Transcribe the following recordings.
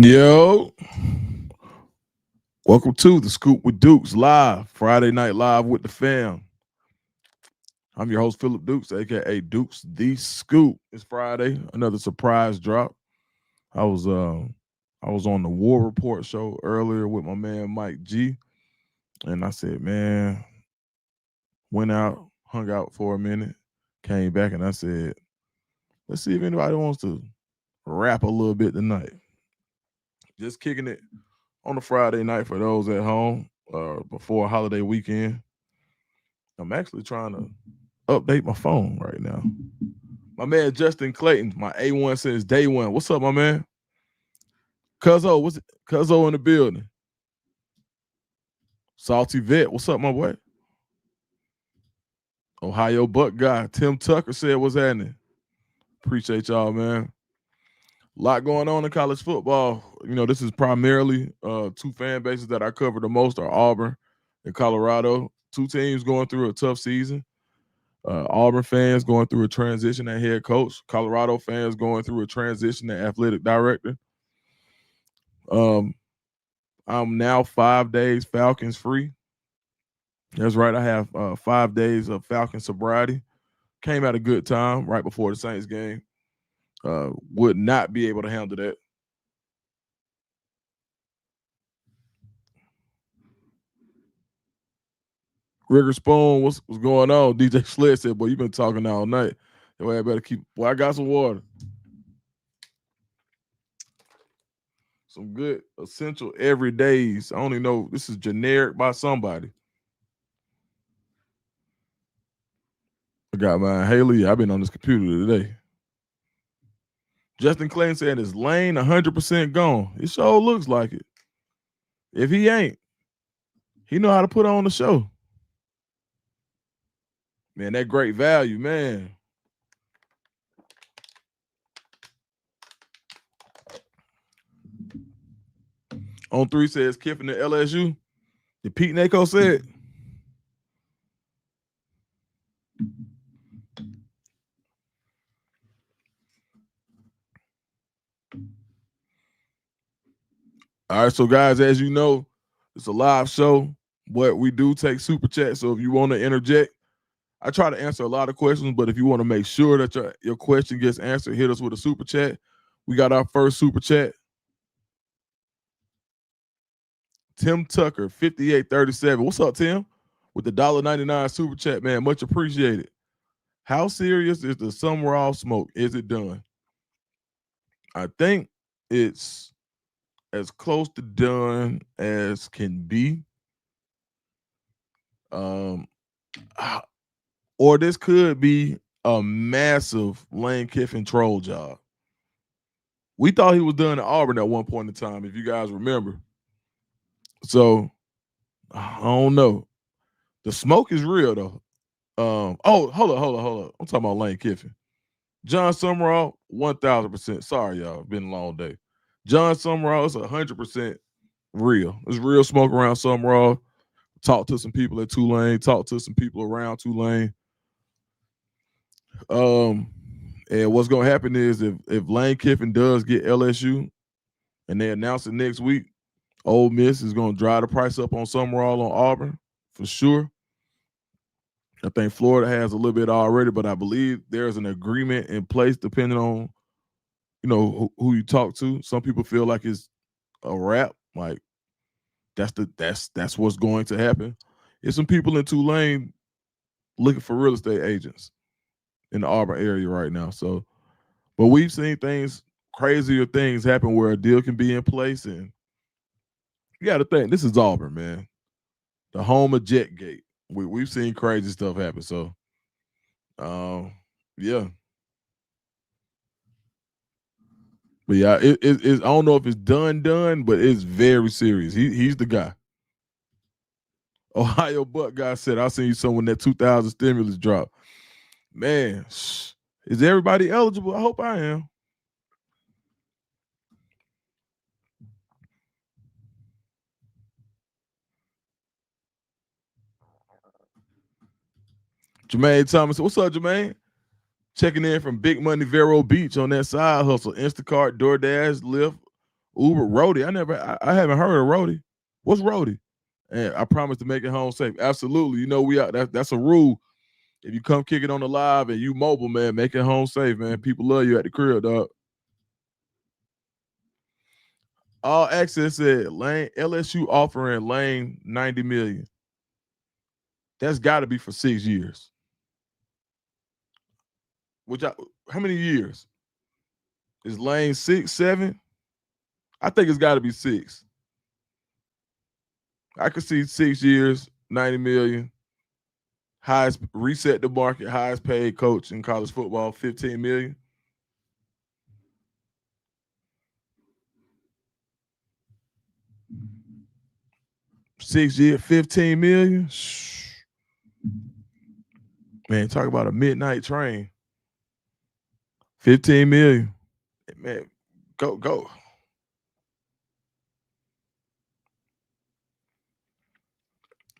Yo, welcome to the Scoop with Dukes live, Friday night live with the fam. I'm your host, Philip Dukes, aka Dukes the Scoop. It's Friday, another surprise drop. I was I was on the War Report show earlier with my man Mike G, and I said, man, went out, hung out for a minute, came back, and I said, let's see if anybody wants to rap a little bit tonight. Just kicking it on a Friday night for those at home before a holiday weekend. I'm actually trying to update my phone right now. My man Justin Clayton, my A1 since day one. What's up, my man? Cuzzo, what's it? Cuzzo in the building. Salty Vet, what's up, my boy? Ohio Buck guy. Tim Tucker said, what's happening? Appreciate y'all, man. A lot going on in college football. You know, this is primarily two fan bases that I cover the most are Auburn and Colorado. Two teams going through a tough season. Auburn fans going through a transition at head coach. Colorado fans going through a transition at athletic director. I'm now 5 days Falcons free. That's right. I have 5 days of Falcon sobriety. Came at a good time right before the Saints game. Would not be able to handle that. Rigger Spoon, what's going on? DJ Sled said, boy, you been talking all night. Boy, I better keep. Boy, I got some water. Some good essential everydays. I only know this is generic by somebody. I got mine. Haley, I've been on this computer today. Justin Clayton said his lane 100% gone. It sure looks like it. If he ain't, he know how to put on the show. Man, that great value, man. On 3 says Kiffin to LSU. Did Pete Nako said? All right, so guys, as you know, it's a live show, but we do take super chat. So if you want to interject, I try to answer a lot of questions, but if you want to make sure that your question gets answered, hit us with a super chat. We got our first super chat. Tim Tucker, 5837. What's up, Tim? With the $1.99 super chat, man. Much appreciated. How serious is the Sumrall smoke? Is it done? I think it's as close to done as can be. Or this could be a massive Lane Kiffin troll job. We thought he was done at Auburn at one point in time, if you guys remember. So I don't know. The smoke is real though. Hold on. I'm talking about Lane Kiffin. John Sumrall, 1,000%. Sorry, y'all. Been a long day. John Sumrall is 100% real. There's real smoke around Sumrall. Talk to some people at Tulane. Talk to some people around Tulane. And what's gonna happen is if Lane Kiffin does get LSU and they announce it next week, Ole Miss is gonna drive the price up on Sumrall on Auburn for sure. I think Florida has a little bit already, but I believe there's an agreement in place depending on who you talk to. Some people feel like it's a wrap, like that's what's going to happen. There's some people in Tulane looking for real estate agents in the Auburn area right now. So, but we've seen crazier things happen where a deal can be in place, and you got to think this is Auburn, man, the home of Jetgate. We've seen crazy stuff happen. So, yeah. But yeah, I don't know if it's done, but it's very serious. He's the guy. Ohio Buck guy said, "I'll send you some when that 2000 stimulus drop." Man, is everybody eligible? I hope I am. Jermaine Thomas, what's up, Jermaine? Checking in from Big Money Vero Beach on that side hustle. Instacart, DoorDash, Lyft, Uber Rody. I haven't heard of Rody. What's Rody? And I promise to make it home safe. Absolutely. You know, we out. That's a rule. If you come kick it on the live and you mobile, man, make it home safe, man. People love you at the crib, dog. All Access said Lane LSU offering Lane 90 million. That's got to be for 6 years. How many years? Is Lane 6, 7? I think it's got to be 6. I could see 6 years, 90 million. Highest reset the market, highest paid coach in college football, 15 million. Six year, 15 million. Man, talk about a midnight train. 15 million. Man, go.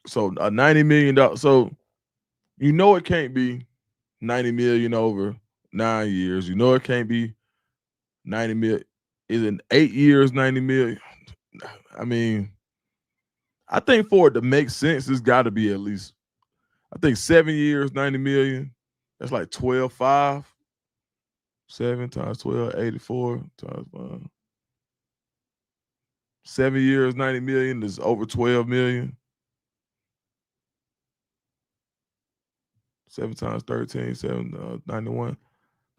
So a $90 million. So you know it can't be 90 million over 9 years. You know it can't be 90 million. Is in 8 years, 90 million? I mean, I think for it to make sense, it's got to be at least, I think 7 years, 90 million. That's like 12.5. 7 times 12, 84 times 5. 7 years, 90 million is over 12 million. 7 times 13, 91.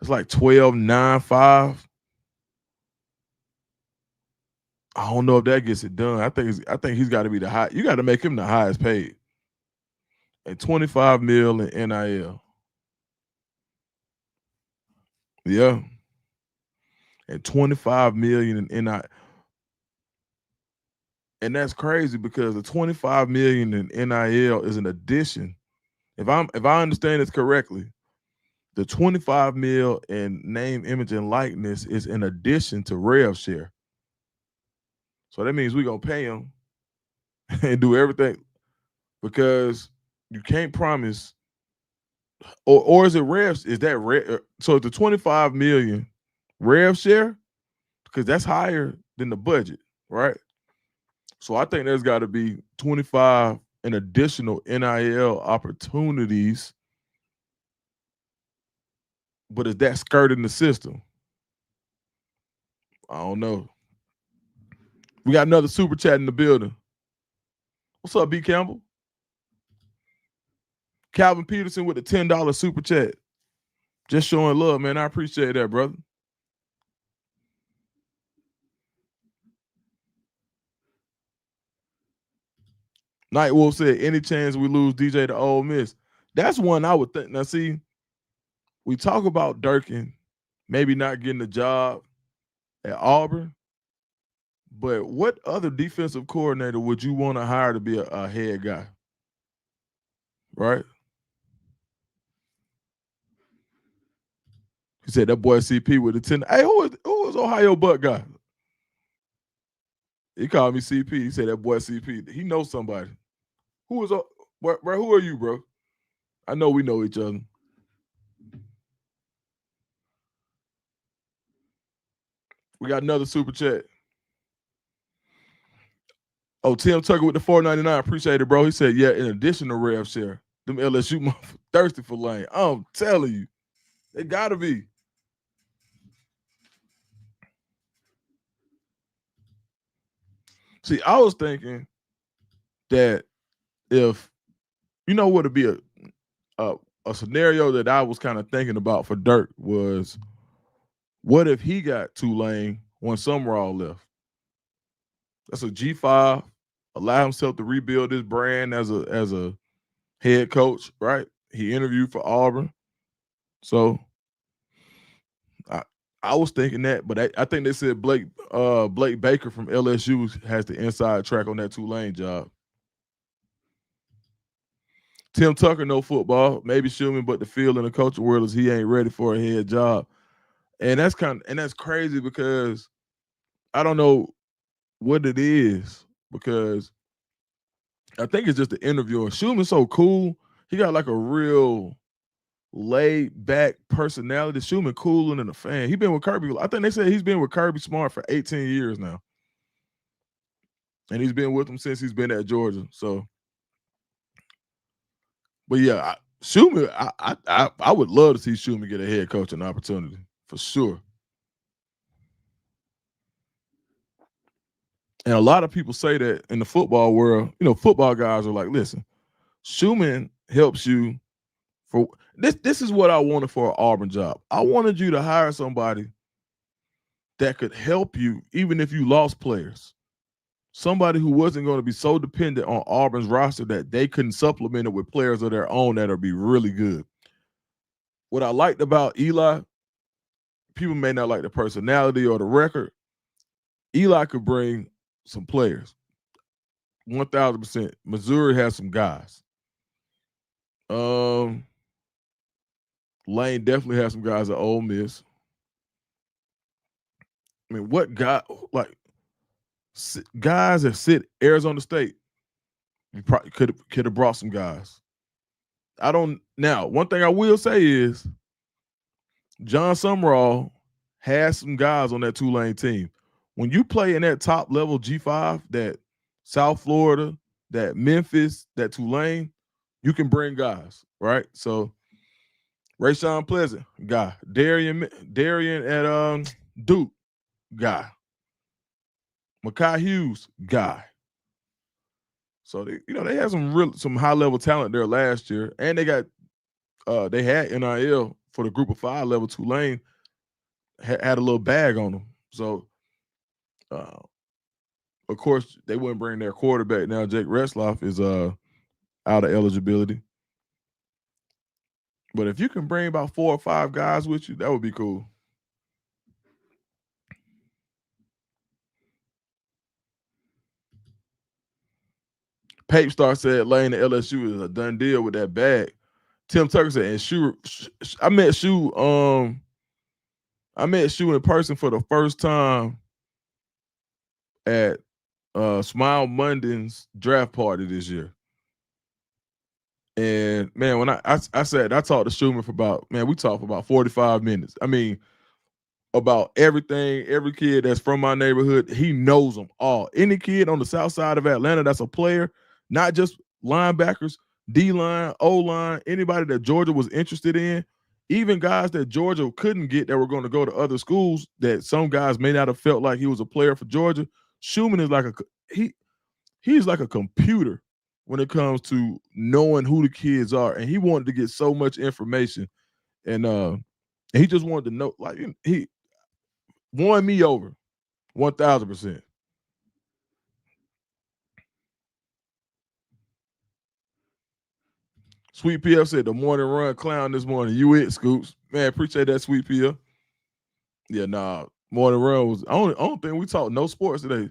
It's like 12.95. I don't know if that gets it done. I think he's got to be the high. You got to make him the highest paid. And 25 mil in NIL. Yeah. And 25 million in NIL. And that's crazy because the 25 million in NIL is an addition. If I understand this correctly, the 25 mil in name, image, and likeness is in addition to rev share. So that means we're gonna pay him and do everything because you can't promise. Or is it rev? Is that rev? So the 25 million rev share, because that's higher than the budget, right? So I think there's got to be 25 in additional NIL opportunities. But is that skirting the system? I don't know. We got another super chat in the building. What's up, B. Campbell? Calvin Peterson with the $10 super chat. Just showing love, man. I appreciate that, brother. Nightwolf said, any chance we lose DJ to Ole Miss? That's one I would think. Now, see, we talk about Durkin maybe not getting the job at Auburn, but what other defensive coordinator would you want to hire to be a head guy? Right? He said that boy CP with the 10. Hey, who is Ohio Buck guy? He called me CP. He said that boy CP. He knows somebody. Who is who are you, bro? I know we know each other. We got another super chat. Oh, Tim Tucker with the $4.99. Appreciate it, bro. He said, yeah, in addition to rev share, them LSU thirsty for Lane. I'm telling you, they gotta be. See, I was thinking that if you know what would be a scenario that I was kind of thinking about for Dirk was, what if he got Tulane when Sumrall left? That's a G5. Allow himself to rebuild his brand as a head coach, right? He interviewed for Auburn, so I was thinking that, but I think they said Blake Baker from LSU has the inside track on that Tulane job. Tim Tucker, no football, maybe Schumann, but the field in the coaching world is he ain't ready for a head job, and that's crazy because I don't know what it is because I think it's just the interviewer. Schumann's so cool. He got like a real laid back personality. Schumann cooler than a fan. He been with Kirby. I think they said he's been with Kirby Smart for 18 years now. and he's been with them since he's been at Georgia. So, but yeah, Schumann, I would love to see Schumann get a head coaching opportunity for sure. And a lot of people say that in the football world, football guys are like, listen, Schumann helps you for this. This is what I wanted for an Auburn job. I wanted you to hire somebody that could help you even if you lost players. Somebody who wasn't going to be so dependent on Auburn's roster that they couldn't supplement it with players of their own that'll be really good. What I liked about Eli, people may not like the personality or the record. Eli could bring some players. 1,000%. Missouri has some guys. Lane definitely has some guys at Ole Miss. I mean, what guy like guys that sit Arizona State? You probably could have brought some guys. I don't now. One thing I will say is John Sumrall has some guys on that Tulane team. When you play in that top level G5, that South Florida, that Memphis, that Tulane, you can bring guys, right? So Rayshawn Pleasant, guy. Darian at Duke, guy. Makai Hughes, guy. So they had some high level talent there last year, and they got they had NIL for the Group of 5 level. Tulane had a little bag on them. So of course they wouldn't bring their quarterback now. Jake Retzloff is out of eligibility. But if you can bring about 4 or 5 guys with you, that would be cool. Pape Star said Lane to LSU is a done deal with that bag. Tim Tucker said, and Shu, I met Shu in person for the first time at Smile Munden's draft party this year. And man, when I said I talked to Schumann for we talked for about 45 minutes. I mean, about everything, every kid that's from my neighborhood, he knows them all. Any kid on the south side of Atlanta that's a player, not just linebackers, D-line, O-line, anybody that Georgia was interested in, even guys that Georgia couldn't get that were going to go to other schools that some guys may not have felt like he was a player for Georgia. Schumann is like he's like a computer when it comes to knowing who the kids are. And he wanted to get so much information. And he just wanted to know, like he won me over 1,000%. Sweet PF said the morning run clown this morning. You it, Scoops. Man, appreciate that, Sweet PF. Yeah, nah. Morning run was I don't think we talked no sports today.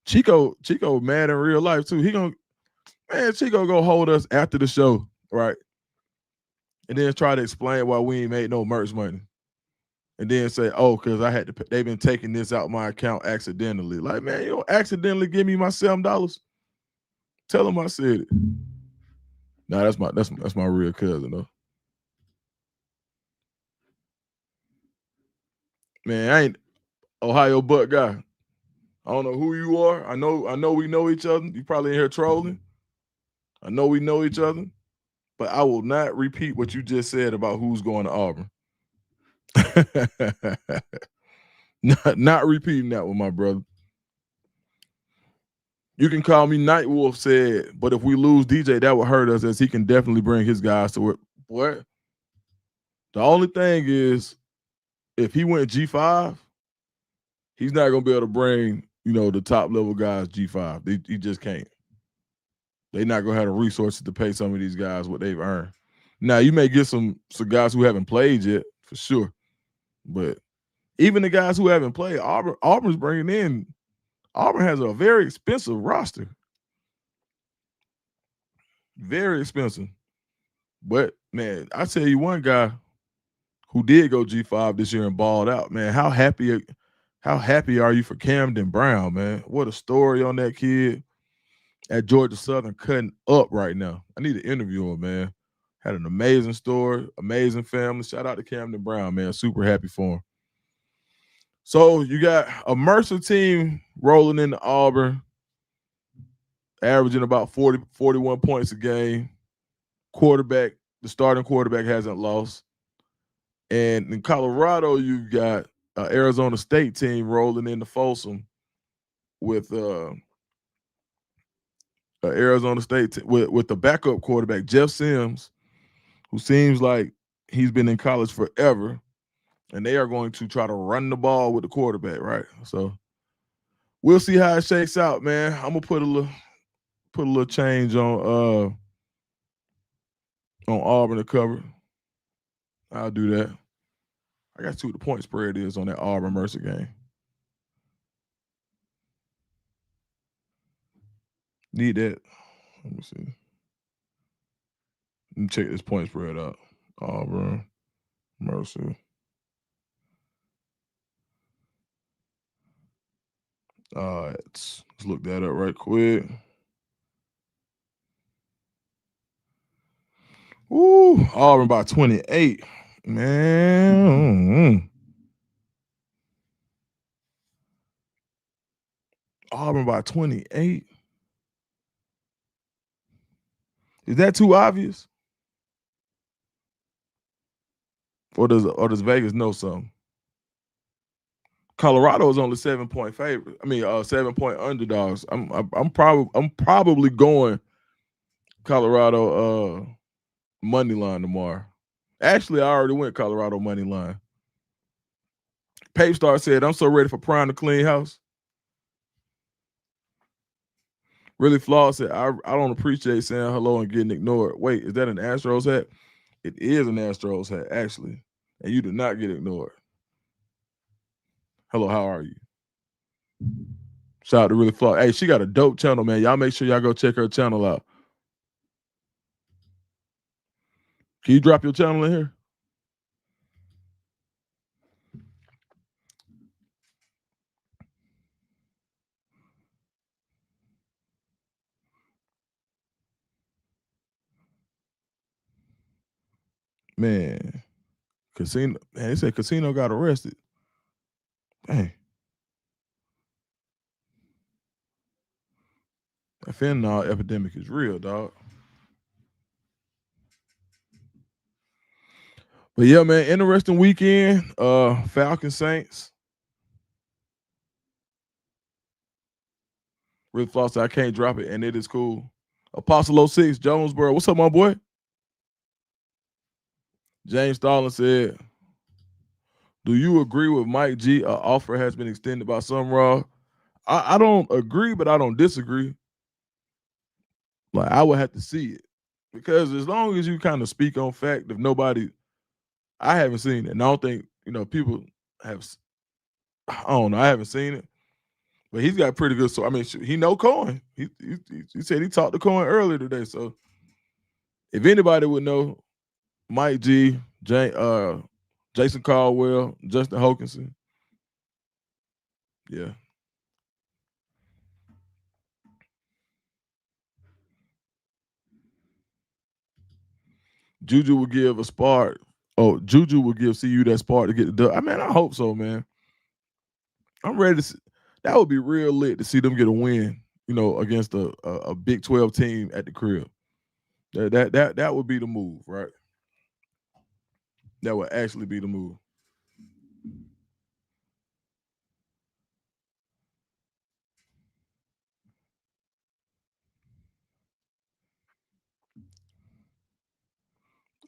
Chico mad in real life too. Chico go hold us after the show, right? And then try to explain why we ain't made no merch money. And then say, oh, because I had to pay, they've been taking this out my account accidentally. Like, man, you don't accidentally give me my $7. Tell him I said it. Nah, that's my real cousin though. Man, I ain't Ohio Buck guy. I don't know who you are. I know we know each other. You probably in here trolling. I know we know each other, but I will not repeat what you just said about who's going to Auburn. not repeating that one, my brother. You can call me Nightwolf said, but if we lose DJ, that would hurt us as he can definitely bring his guys to it. What? The only thing is, if he went G5, he's not going to be able to bring, the top level guys G5. He just can't. They're not going to have the resources to pay some of these guys what they've earned. Now, you may get some guys who haven't played yet, for sure. But even the guys who haven't played, Auburn's bringing in. Auburn has a very expensive roster. Very expensive. But, man, I tell you one guy who did go G5 this year and balled out, man, how happy are you for Camden Brown, man? What a story on that kid at Georgia Southern cutting up right now. I need to interview him, man. Had an amazing story, amazing family. Shout out to Camden Brown, man. Super happy for him. So you got a Mercer team rolling into Auburn. averaging about 40, 41 points a game. Quarterback, the starting quarterback hasn't lost. And in Colorado, you've got Arizona State team rolling into Folsom with Arizona State with the backup quarterback Jeff Sims, who seems like he's been in college forever, and they are going to try to run the ball with the quarterback, right? So we'll see how it shakes out, man. I'm gonna put a little change on Auburn to cover. I'll do that. I got to see what the point spread is on that Auburn Mercer game. Need that. Let me see. Let me check this point spread out. Auburn Mercer. All right, let's look that up right quick. Ooh, Auburn by 28. Man. Auburn by 28. Is that too obvious? Or does Vegas know something? Colorado is only 7-point favorite. I mean, 7-point underdogs. I'm probably going Colorado money line tomorrow. Actually, I already went Colorado money line. Pape Star said, "I'm so ready for Prime to clean house." Really Flawed said, I don't appreciate saying hello and getting ignored. Wait, is that an Astros hat? It is an Astros hat, actually. And you did not get ignored. Hello, how are you? Shout out to Really Flawed. Hey, she got a dope channel, man. Y'all make sure y'all go check her channel out. Can you drop your channel in here? Man, Casino. Man, they said Casino got arrested. Dang. That fentanyl epidemic is real, dog. But yeah, man, interesting weekend. Falcon Saints. Really Floss said, I can't drop it, and it is cool. Apostle 06, Jonesboro. What's up, my boy? James Stalin said, do you agree with Mike G? An offer has been extended by Sumrall. I don't agree, but I don't disagree. Like, I would have to see it. Because as long as you kind of speak on fact, if nobody, I haven't seen it. And I don't think, people have, I don't know, I haven't seen it. But he's got pretty good, so I mean, he know Cohen. He said he talked to Cohen earlier today. So if anybody would know, Mike G, Jason Caldwell, Justin Hokanson. Yeah. Juju will give a spark. Oh, Juju will give CU that spark to get the dub. I mean, I hope so, man. I'm ready to see. That would be real lit to see them get a win, against a Big 12 team at the crib. That would be the move, right? That would actually be the move.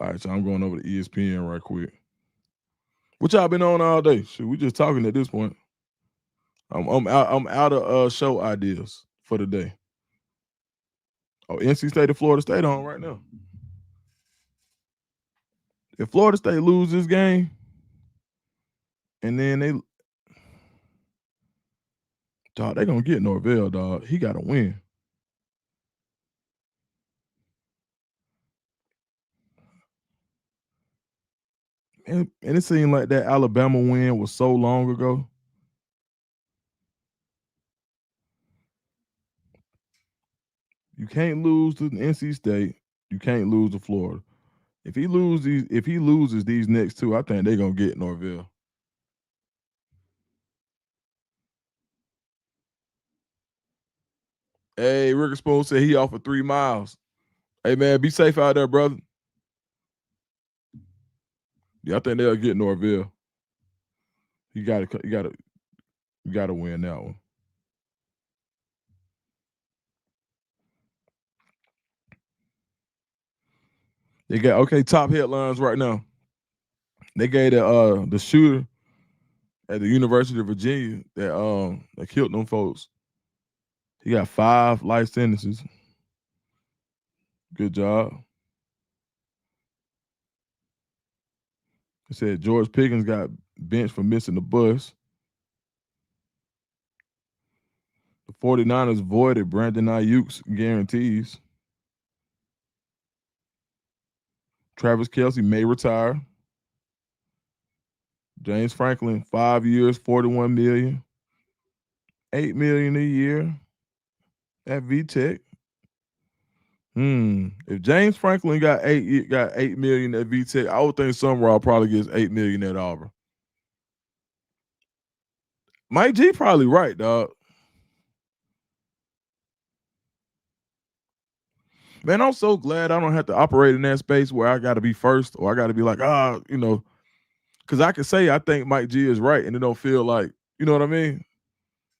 All right, so I'm going over to ESPN right quick. What y'all been on all day? Shoot, we just talking at this point. I'm out of show ideas for the day. Oh, NC State and Florida State on right now. If Florida State lose this game, and then they're gonna get Norvell, dog. He got to win. And it seemed like that Alabama win was so long ago. You can't lose to NC State. You can't lose to Florida. If he loses these next two, I think they're gonna get Norvell. Hey, Ricker Spoon said he offered 3 miles. Hey man, be safe out there, brother. Yeah, I think they'll get Norville. You gotta win that one. They got top headlines right now. They gave the shooter at the University of Virginia that killed them folks. He got 5 life sentences. Good job. It said George Pickens got benched for missing the bus. The 49ers voided Brandon Ayuk's guarantees. Travis Kelce may retire. James Franklin, 5 years, 41 million, 8 million a year at VTech. If James Franklin got 8 million at VTech, I would think Sumrall probably gets 8 million at Auburn. Mike G probably right, dog. Man, I'm so glad I don't have to operate in that space where I got to be first or I got to be like, because I could say I think Mike G is right and it don't feel like, you know what I mean?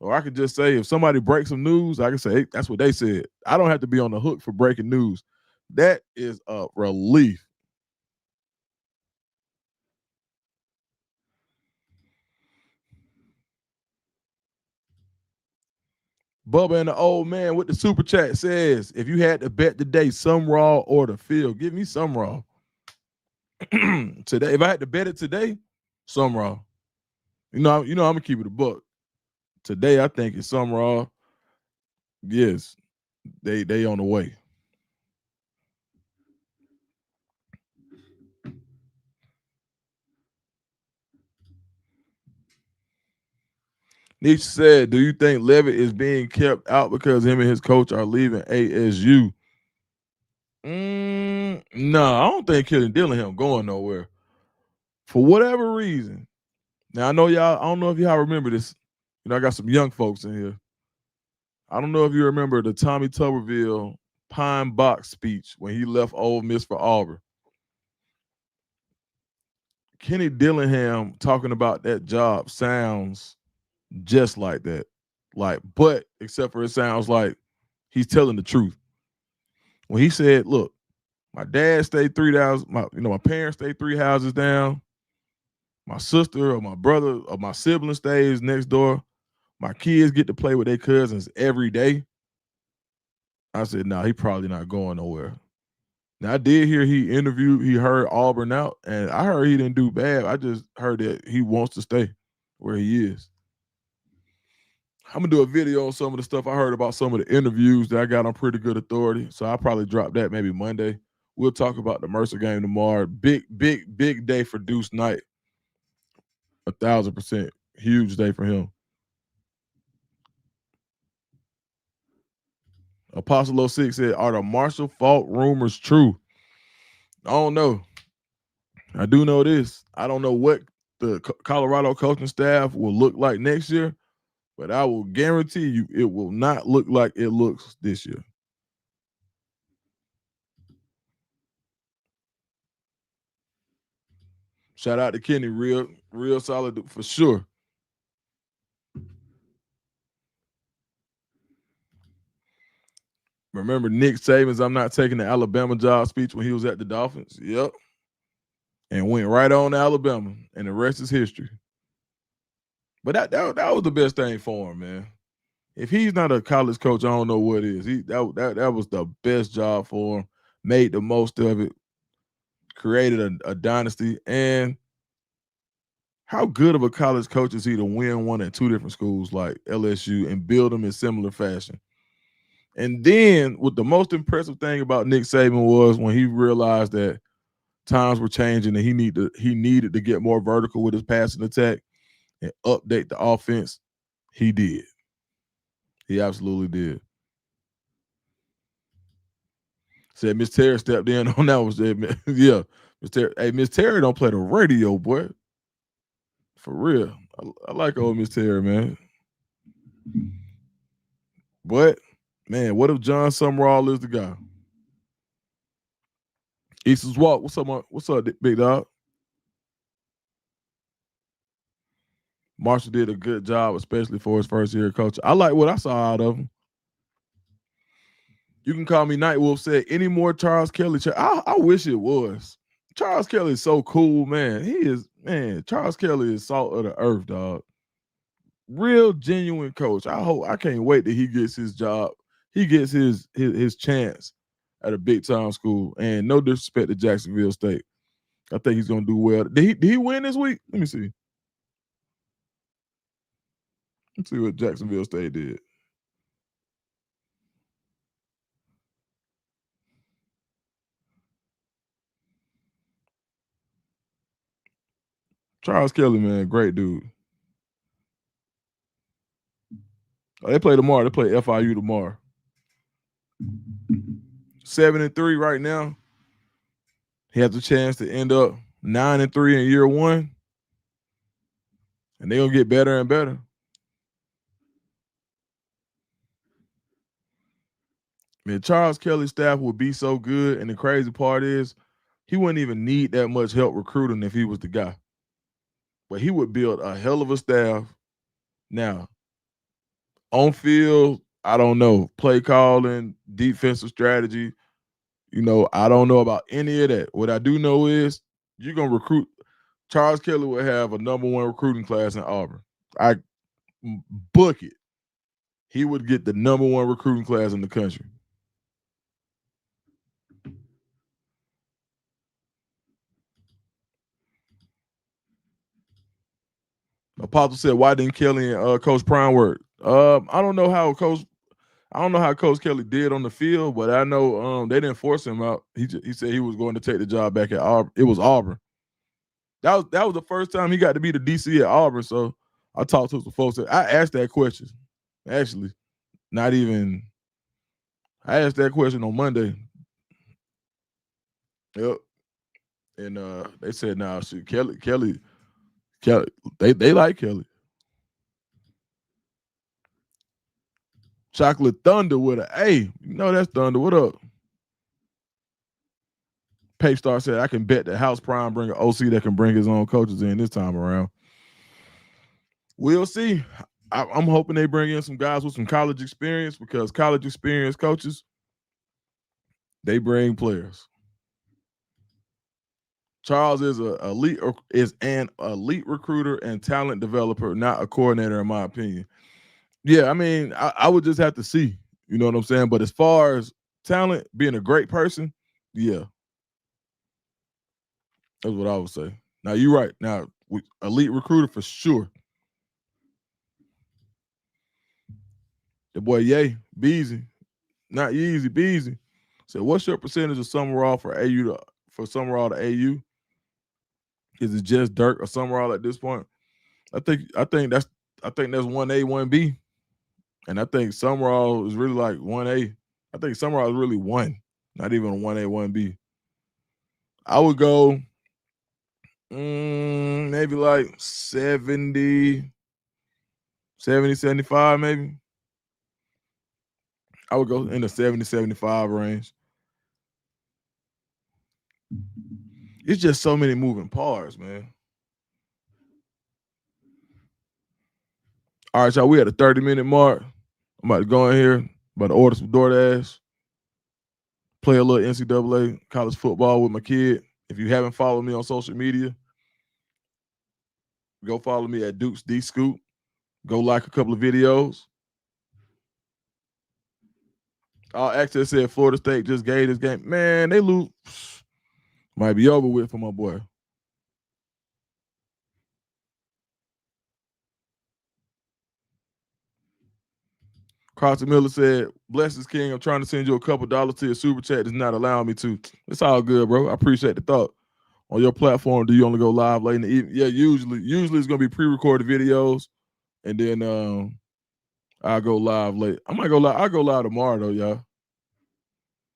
Or I could just say if somebody breaks some news, I can say, hey, that's what they said. I don't have to be on the hook for breaking news. That is a relief. Bubba and the old man with the super chat says, if you had to bet today, Sumrall or the field, give me Sumrall. Today, if I had to bet it today, Sumrall. I'm gonna keep it a buck. Today, I think it's Sumrall. Yes, they on the way. Nietzsche said, do you think Levitt is being kept out because him and his coach are leaving ASU? No, I don't think Killing Dillingham going nowhere. For whatever reason. Now I know y'all, I don't know if y'all remember this. I got some young folks in here. I don't know if you remember the Tommy Tuberville Pine Box speech when he left Ole Miss for Auburn. Kenny Dillingham talking about that job sounds just like that. But except for it sounds like he's telling the truth. When he said, look, my dad stayed 3,000, my parents stayed 3 houses down. My sister or my brother or my sibling stays next door. My kids get to play with their cousins every day. I said, he probably not going nowhere. Now I did hear he heard Auburn out, and I heard he didn't do bad. I just heard that he wants to stay where he is. I'm gonna do a video on some of the stuff I heard about some of the interviews that I got on Pretty Good Authority. So I'll probably drop that maybe Monday. We'll talk about the Mercer game tomorrow. Big day for Deuce Knight. 1,000%. Huge day for him. Apostle 06 said, are the Marshall Faulk rumors true? I don't know. I do know this. I don't know what the Colorado coaching staff will look like next year, but I will guarantee you it will not look like it looks this year. Shout out to Kenny, real solid for sure. Remember Nick Saban's I'm not taking the Alabama job speech when he was at the Dolphins? Yep. And went right on to Alabama, and the rest is history. But that was the best thing for him, man. If he's not a college coach, I don't know what is. That was the best job for him. Made the most of it. Created a dynasty. And how good of a college coach is he to win one at 2 different schools like LSU and build them in similar fashion? And then what the most impressive thing about Nick Saban was when he realized that times were changing and he needed to get more vertical with his passing attack and update the offense. He did. He absolutely did. Said Miss Terry stepped in on that was it. Yeah. Miss Terry. Hey, Miss Terry don't play the radio, boy. For real. I like old Miss Terry, man. But Man, what if John Sumrall is the guy? Eastern's Walk, what's up, what's up, big dog? Marshall did a good job, especially for his first year coach. I like what I saw out of him. You can call me Nightwolf. Said any more Charles Kelly? I wish it was. Charles Kelly is so cool, man. He is, man. Charles Kelly is salt of the earth, dog. Real genuine coach. I can't wait that he gets his job. He gets his chance at a big time school. And no disrespect to Jacksonville State. I think he's gonna do well. Did he win this week? Let me see. Let's see what Jacksonville State did. Charles Kelly, man, great dude. Oh, they play tomorrow. They play FIU tomorrow. 7-3 right now. He has a chance to end up 9-3 in year one. And they're gonna get better and better. Man, Charles Kelly's staff would be so good. And the crazy part is he wouldn't even need that much help recruiting if he was the guy. But he would build a hell of a staff. Now, on field, I don't know. Play calling, defensive strategy. I don't know about any of that. What I do know is you're going to recruit. Charles Kelly will have a number one recruiting class in Auburn. I book it. He would get the number one recruiting class in the country. Apostle said, "Why didn't Kelly and Coach Prime work?" I don't know how Coach Kelly did on the field, but I know they didn't force him out. He said he was going to take the job back at Auburn. It was Auburn. That was the first time he got to be the DC at Auburn. So I talked to some folks. I asked that question. Actually, I asked that question on Monday. Yep. And they said, "Nah, shit, Kelly, they like Kelly." Chocolate Thunder with an A. You know that's Thunder. What up? Pape Star said, "I can bet that House Prime bring an OC that can bring his own coaches in this time around." We'll see. I'm hoping they bring in some guys with some college experience because college experience coaches, they bring players. Charles is an elite recruiter and talent developer, not a coordinator, in my opinion. Yeah, I mean, I would just have to see. You know what I'm saying? But as far as talent, being a great person, yeah, that's what I would say. Now you're right. Now, elite recruiter for sure. The boy Ye Beezy, not Yeezy Beezy. So, what's your percentage of Sumrall for Sumrall to AU? Is it just Dirk or Sumrall at this point? I think that's 1A, 1B. And I think Sumrall is really like 1A. I think Sumrall is really 1, not even 1A, 1B. I would go maybe like 70, 75 maybe. I would go in the 70, 75 range. It's just so many moving parts, man. All right, y'all, we at a 30-minute mark. I'm about to go in here, about to order some DoorDash, play a little NCAA college football with my kid. If you haven't followed me on social media, go follow me at Dukes D Scoop. Go like a couple of videos. All Access said Florida State just gave this game. Man, they lose. Might be over with for my boy. Carter Miller said, "Bless his king. I'm trying to send you a couple dollars to your super chat. It's not allowing me to." It's all good, bro. I appreciate the thought. On your platform, do you only go live late in the evening? Yeah, usually it's gonna be pre-recorded videos, and then I'll go live late. I might go live. I'll go live tomorrow though, y'all.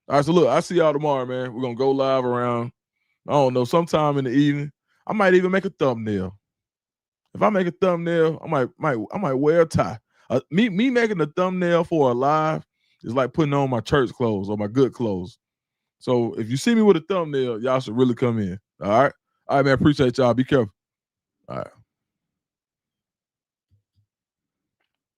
All right, so look, I see y'all tomorrow, man. We're gonna go live around, I don't know, sometime in the evening. I might even make a thumbnail. If I make a thumbnail, I might wear a tie. Me making a thumbnail for a live It's like putting on my church clothes or my good clothes. So if you see me with a thumbnail, y'all should really come in. All right, man. Appreciate y'all. Be careful. All right.